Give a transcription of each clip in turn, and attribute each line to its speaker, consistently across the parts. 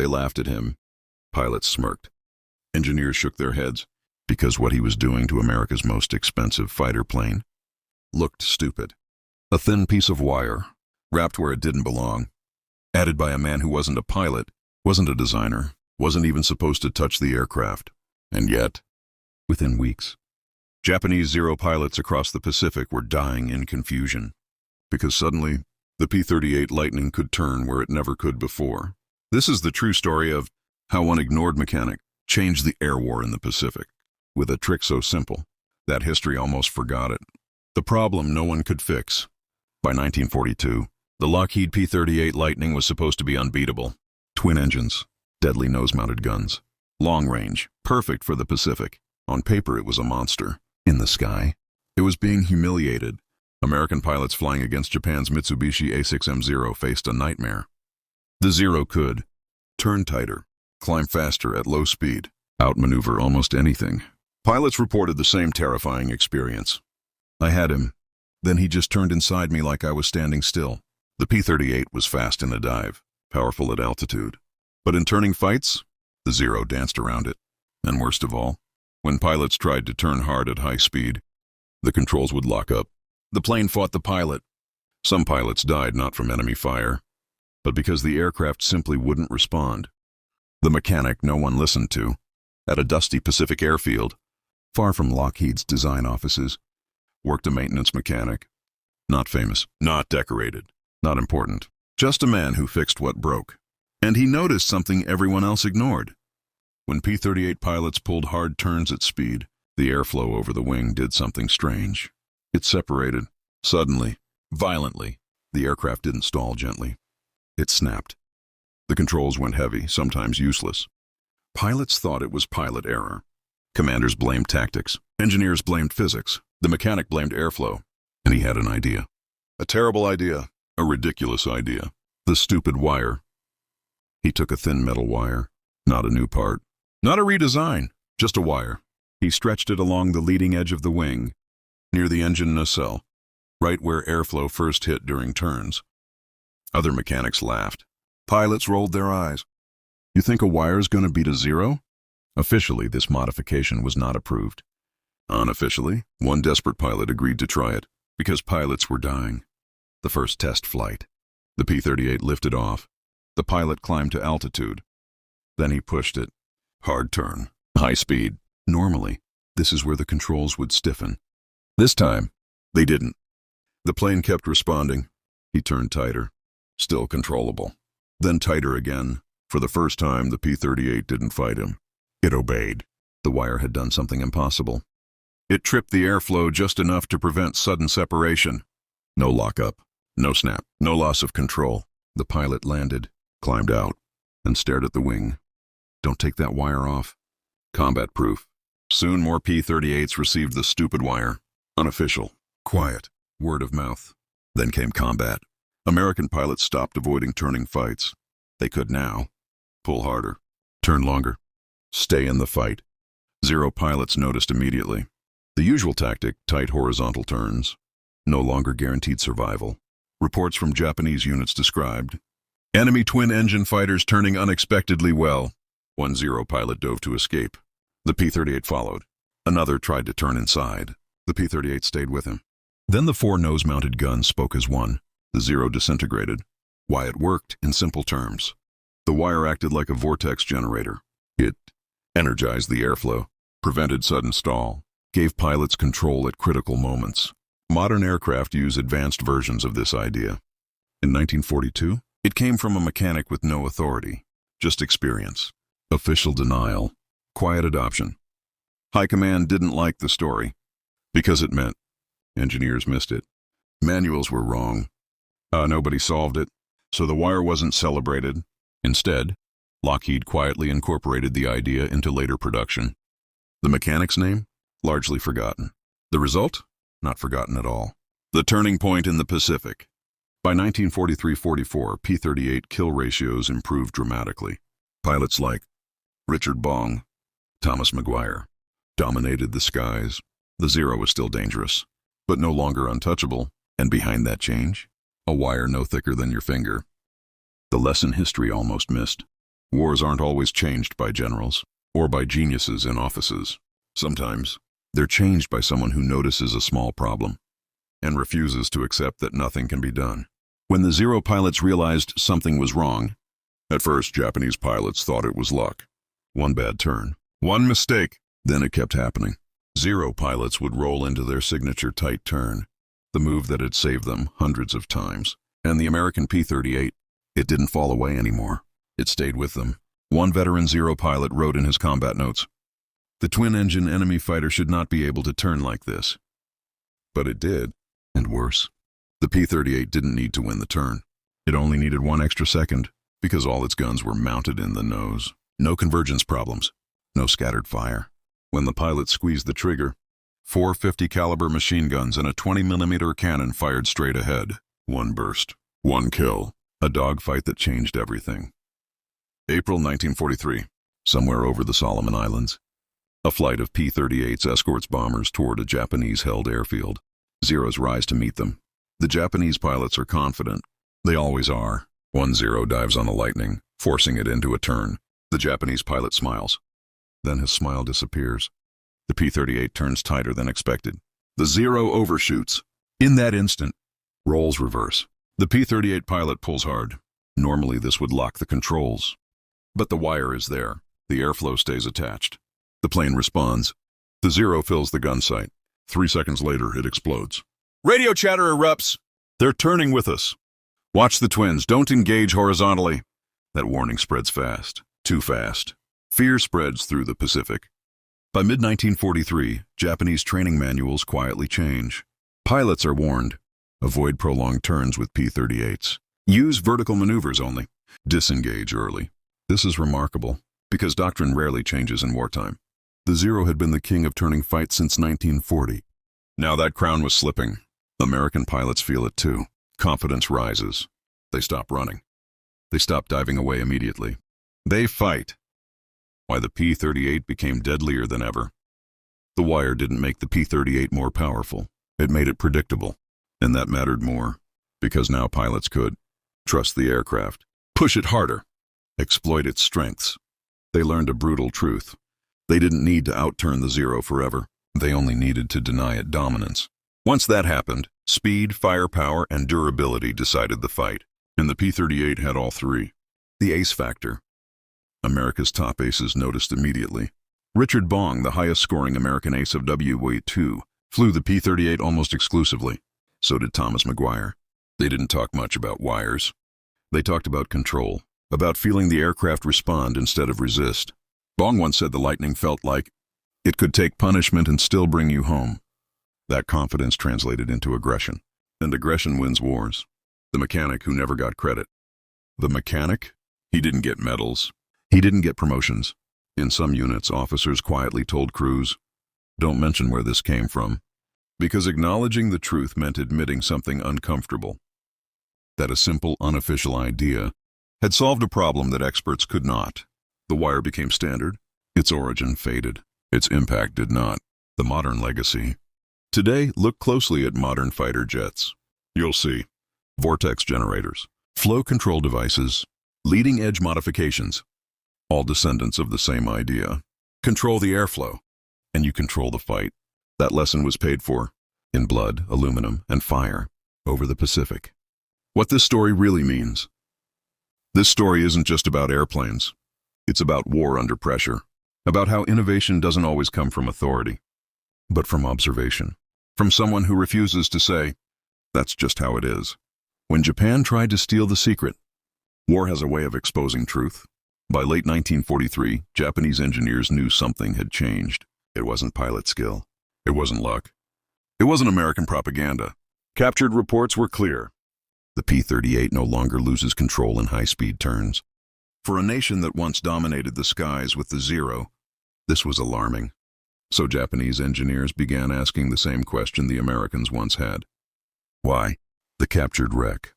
Speaker 1: They laughed at him. Pilots smirked. Engineers shook their heads, because what he was doing to America's most expensive fighter plane looked stupid. A thin piece of wire, wrapped where it didn't belong, added by a man who wasn't a pilot, wasn't a designer, wasn't even supposed to touch the aircraft. And yet, within weeks, Japanese Zero pilots across the Pacific were dying in confusion, because suddenly, the P-38 Lightning could turn where it never could before. This is the true story of how one ignored mechanic changed the air war in the Pacific, with a trick so simple that history almost forgot it. The problem no one could fix. By 1942, the Lockheed P-38 Lightning was supposed to be unbeatable. Twin engines, deadly nose-mounted guns, long range, perfect for the Pacific. On paper it was a monster. In the sky, it was being humiliated. American pilots flying against Japan's Mitsubishi A6M0 faced a nightmare. The Zero could turn tighter, climb faster at low speed, outmaneuver almost anything. Pilots reported the same terrifying experience. I had him. Then he just turned inside me like I was standing still. The P-38 was fast in a dive, powerful at altitude. But in turning fights, the Zero danced around it. And worst of all, when pilots tried to turn hard at high speed, the controls would lock up. The plane fought the pilot. Some pilots died not from enemy fire, but because the aircraft simply wouldn't respond. The mechanic no one listened to, at a dusty Pacific airfield, far from Lockheed's design offices, worked a maintenance mechanic. Not famous, not decorated, not important. Just a man who fixed what broke. And he noticed something everyone else ignored. When P-38 pilots pulled hard turns at speed, the airflow over the wing did something strange. It separated. Suddenly, violently. The aircraft didn't stall gently. It snapped. The controls went heavy, sometimes useless. Pilots thought it was pilot error. Commanders blamed tactics. Engineers blamed physics. The mechanic blamed airflow. And he had an idea. A terrible idea. A ridiculous idea. The stupid wire. He took a thin metal wire. Not a new part. Not a redesign. Just a wire. He stretched it along the leading edge of the wing, near the engine nacelle, right where airflow first hit during turns. Other mechanics laughed. Pilots rolled their eyes. You think a wire's gonna beat a Zero? Officially, this modification was not approved. Unofficially, one desperate pilot agreed to try it, because pilots were dying. The first test flight. The P-38 lifted off. The pilot climbed to altitude. Then he pushed it. Hard turn. High speed. Normally, this is where the controls would stiffen. This time, they didn't. The plane kept responding. He turned tighter. Still controllable. Then tighter again. For the first time, the P-38 didn't fight him. It obeyed. The wire had done something impossible. It tripped the airflow just enough to prevent sudden separation. No lockup. No snap. No loss of control. The pilot landed, climbed out, and stared at the wing. Don't take that wire off. Combat proof. Soon more P-38s received the stupid wire. Unofficial. Quiet. Word of mouth. Then came combat. American pilots stopped avoiding turning fights. They could now. Pull harder. Turn longer. Stay in the fight. Zero pilots noticed immediately. The usual tactic, tight horizontal turns, no longer guaranteed survival. Reports from Japanese units described enemy twin-engine fighters turning unexpectedly well. One Zero pilot dove to escape. The P-38 followed. Another tried to turn inside. The P-38 stayed with him. Then the four nose-mounted guns spoke as one. The Zero disintegrated. Why it worked, in simple terms. The wire acted like a vortex generator. It energized the airflow, prevented sudden stall, gave pilots control at critical moments. Modern aircraft use advanced versions of this idea. In 1942, it came from a mechanic with no authority, just experience. Official denial. Quiet adoption. High command didn't like the story, because it meant engineers missed it. Manuals were wrong. Nobody solved it, so the wire wasn't celebrated. Instead, Lockheed quietly incorporated the idea into later production. The mechanic's name? Largely forgotten. The result? Not forgotten at all. The turning point in the Pacific. By 1943-44, P-38 kill ratios improved dramatically. Pilots like Richard Bong, Thomas McGuire, dominated the skies. The Zero was still dangerous, but no longer untouchable. And behind that change, a wire no thicker than your finger. The lesson history almost missed. Wars aren't always changed by generals or by geniuses in offices. Sometimes they're changed by someone who notices a small problem and refuses to accept that nothing can be done. When the Zero pilots realized something was wrong, at first Japanese pilots thought it was luck. One bad turn, one mistake, then it kept happening. Zero pilots would roll into their signature tight turn, the move that had saved them hundreds of times. And the American P-38, it didn't fall away anymore. It stayed with them. One veteran Zero pilot wrote in his combat notes, "The twin-engine enemy fighter should not be able to turn like this." But it did, and worse. The P-38 didn't need to win the turn. It only needed 1 extra second, because all its guns were mounted in the nose. No convergence problems, no scattered fire. When the pilot squeezed the trigger, 4 50 caliber machine guns and a 20mm cannon fired straight ahead. One burst, one kill, a dogfight that changed everything. April 1943, somewhere over the Solomon Islands. A flight of P-38s escorts bombers toward a Japanese-held airfield. Zeros rise to meet them. The Japanese pilots are confident. They always are. One Zero dives on the Lightning, forcing it into a turn. The Japanese pilot smiles. Then his smile disappears. The P-38 turns tighter than expected. The Zero overshoots. In that instant, roles reverse. The P-38 pilot pulls hard. Normally this would lock the controls. But the wire is there. The airflow stays attached. The plane responds. The Zero fills the gun sight. 3 seconds later, it explodes. Radio chatter erupts. They're turning with us. Watch the twins. Don't engage horizontally. That warning spreads fast. Too fast. Fear spreads through the Pacific. By mid-1943, Japanese training manuals quietly change. Pilots are warned. Avoid prolonged turns with P-38s. Use vertical maneuvers only. Disengage early. This is remarkable, because doctrine rarely changes in wartime. The Zero had been the king of turning fights since 1940. Now that crown was slipping. American pilots feel it too. Confidence rises. They stop running. They stop diving away immediately. They fight. Why the P-38 became deadlier than ever. The wire didn't make the P-38 more powerful. It made it predictable. And that mattered more, because now pilots could trust the aircraft, push it harder, exploit its strengths. They learned a brutal truth. They didn't need to outturn the Zero forever. They only needed to deny it dominance. Once that happened, speed, firepower, and durability decided the fight. And the P-38 had all three. The ace factor. America's top aces noticed immediately. Richard Bong, the highest-scoring American ace of WWII, flew the P-38 almost exclusively. So did Thomas McGuire. They didn't talk much about wires. They talked about control, about feeling the aircraft respond instead of resist. Bong once said the Lightning felt like it could take punishment and still bring you home. That confidence translated into aggression, and aggression wins wars. The mechanic who never got credit. The mechanic? He didn't get medals. He didn't get promotions. In some units, officers quietly told crews, "Don't mention where this came from," because acknowledging the truth meant admitting something uncomfortable. That a simple, unofficial idea had solved a problem that experts could not. The wire became standard. Its origin faded. Its impact did not. The modern legacy. Today, look closely at modern fighter jets. You'll see vortex generators, flow control devices, leading-edge modifications, all descendants of the same idea. Control the airflow, and you control the fight. That lesson was paid for in blood, aluminum, and fire over the Pacific. What this story really means. This story isn't just about airplanes. It's about war under pressure, about how innovation doesn't always come from authority, but from observation, from someone who refuses to say, "That's just how it is." When Japan tried to steal the secret, war has a way of exposing truth. By late 1943, Japanese engineers knew something had changed. It wasn't pilot skill. It wasn't luck. It wasn't American propaganda. Captured reports were clear. The P-38 no longer loses control in high-speed turns. For a nation that once dominated the skies with the Zero, this was alarming. So Japanese engineers began asking the same question the Americans once had. Why? The captured wreck.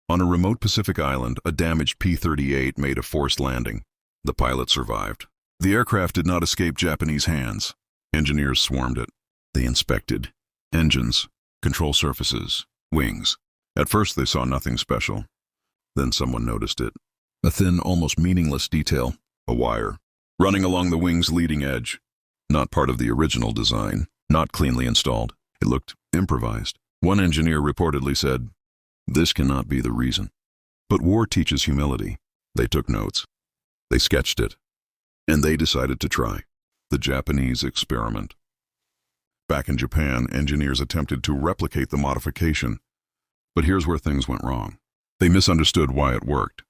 Speaker 1: On a remote Pacific island, a damaged P-38 made a forced landing. The pilot survived. The aircraft did not escape Japanese hands. Engineers swarmed it. They inspected engines, control surfaces, wings. At first they saw nothing special. Then someone noticed it. A thin, almost meaningless detail, a wire, running along the wing's leading edge. Not part of the original design, not cleanly installed. It looked improvised. One engineer reportedly said, "This cannot be the reason." But war teaches humility. They took notes. They sketched it. And they decided to try. The Japanese experiment. Back in Japan, engineers attempted to replicate the modification. But here's where things went wrong. They misunderstood why it worked.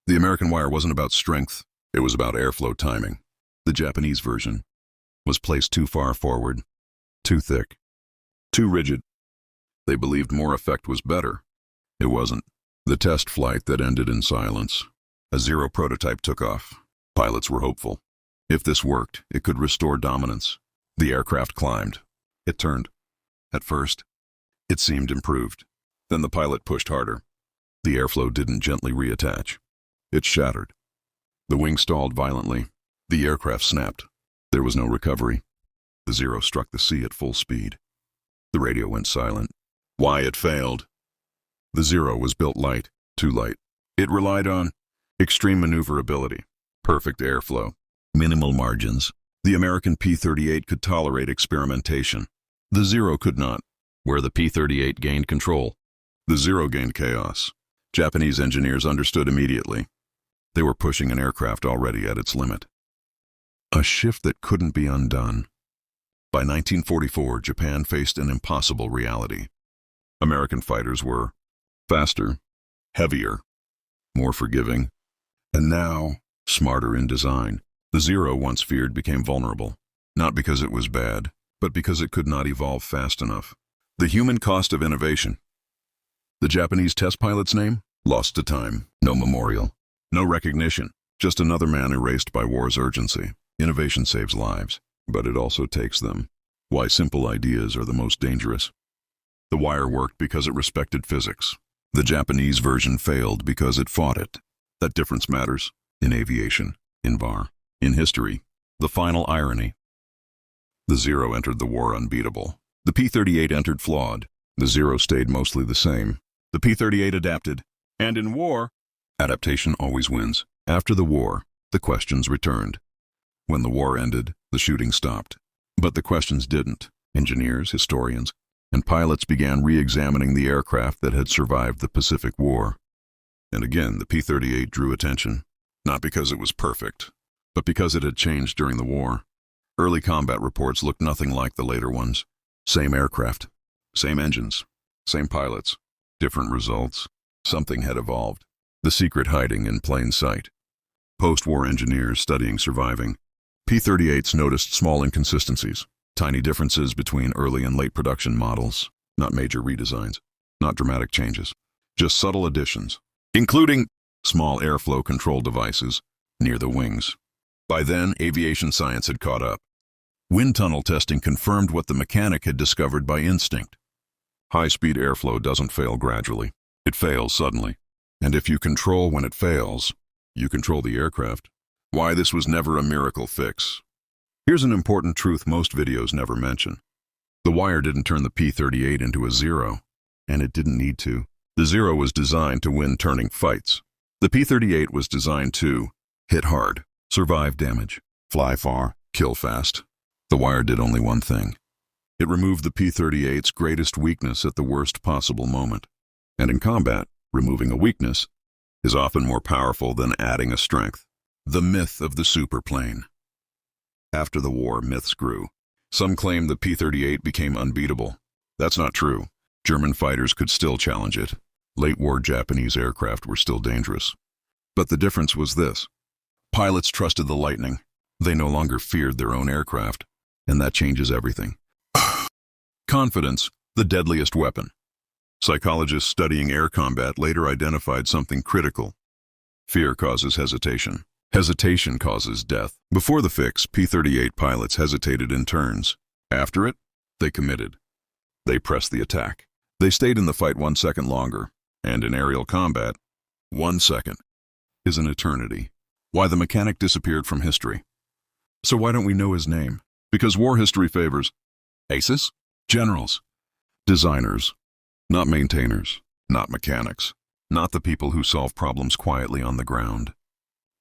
Speaker 1: The American wire wasn't about strength. It was about airflow timing. The Japanese version was placed too far forward, too thick, too rigid. They believed more effect was better. It wasn't. The test flight that ended in silence. A Zero prototype took off. Pilots were hopeful. If this worked, it could restore dominance. The aircraft climbed. It turned. At first, it seemed improved. Then the pilot pushed harder. The airflow didn't gently reattach. It shattered. The wing stalled violently. The aircraft snapped. There was no recovery. The Zero struck the sea at full speed. The radio went silent. Why it failed? The Zero was built light, too light. It relied on extreme maneuverability, perfect airflow, minimal margins. The American P-38 could tolerate experimentation. The Zero could not. Where the P-38 gained control, the Zero gained chaos. Japanese engineers understood immediately. They were pushing an aircraft already at its limit. A shift that couldn't be undone. By 1944, Japan faced an impossible reality. American fighters were faster, heavier, more forgiving, and now smarter in design. The Zero, once feared, became vulnerable, not because it was bad, but because it could not evolve fast enough. The human cost of innovation. The Japanese test pilot's name? Lost to time. No memorial. No recognition. Just another man erased by war's urgency. Innovation saves lives, but it also takes them. Why simple ideas are the most dangerous. The wire worked because it respected physics. The Japanese version failed because it fought it. That difference matters. In aviation, in VAR, in history. The final irony. The Zero entered the war unbeatable. The P-38 entered flawed. The Zero stayed mostly the same. The P-38 adapted. And in war, adaptation always wins. After the war, the questions returned. When the war ended, the shooting stopped. But the questions didn't. Engineers, historians, and pilots began re-examining the aircraft that had survived the Pacific War. And again, the P-38 drew attention. Not because it was perfect, but because it had changed during the war. Early combat reports looked nothing like the later ones. Same aircraft, same engines, same pilots, different results. Something had evolved. The secret hiding in plain sight. Post-war engineers studying surviving P-38s noticed small inconsistencies, tiny differences between early and late production models, not major redesigns, not dramatic changes, just subtle additions, including small airflow control devices near the wings. By then, aviation science had caught up. Wind tunnel testing confirmed what the mechanic had discovered by instinct. High-speed airflow doesn't fail gradually. It fails suddenly. And if you control when it fails, you control the aircraft. Why this was never a miracle fix. Here's an important truth most videos never mention. The wire didn't turn the P-38 into a Zero, and it didn't need to. The Zero was designed to win turning fights. The P-38 was designed to hit hard, survive damage, fly far, kill fast. The wire did only one thing. It removed the P-38's greatest weakness at the worst possible moment. And in combat, removing a weakness is often more powerful than adding a strength. The myth of the superplane. After the war, myths grew. Some claim the P-38 became unbeatable. That's not true. German fighters could still challenge it. Late-war Japanese aircraft were still dangerous. But the difference was this. Pilots trusted the Lightning. They no longer feared their own aircraft. And that changes everything. Confidence, the deadliest weapon. Psychologists studying air combat later identified something critical. Fear causes hesitation. Hesitation causes death. Before the fix, P-38 pilots hesitated in turns. After it, they committed. They pressed the attack. They stayed in the fight 1 second longer. And in aerial combat, 1 second is an eternity. Why the mechanic disappeared from history. So why don't we know his name? Because war history favors aces, generals, designers, not maintainers, not mechanics. not the people who solve problems quietly on the ground.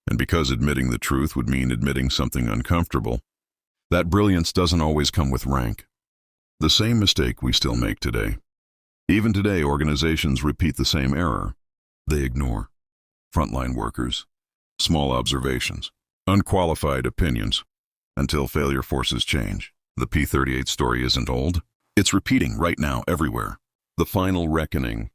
Speaker 1: And because admitting the truth would mean admitting something uncomfortable, that brilliance doesn't always come with rank. The same mistake we still make today. Even today, organizations repeat the same error. They ignore frontline workers, small observations, unqualified opinions, until failure forces change. The P-38 story isn't old. It's repeating right now everywhere. The final reckoning.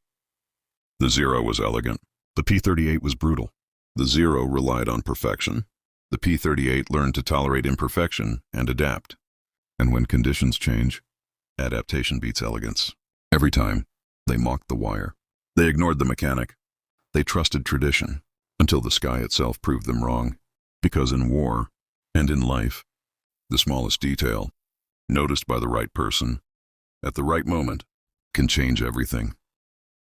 Speaker 1: The Zero was elegant. The P-38 was brutal. The Zero relied on perfection. The P-38 learned to tolerate imperfection and adapt. And when conditions change, adaptation beats elegance. Every time, they mocked the wire. They ignored the mechanic. They trusted tradition, until the sky itself proved them wrong. Because in war, and in life, the smallest detail, noticed by the right person, at the right moment, can change everything.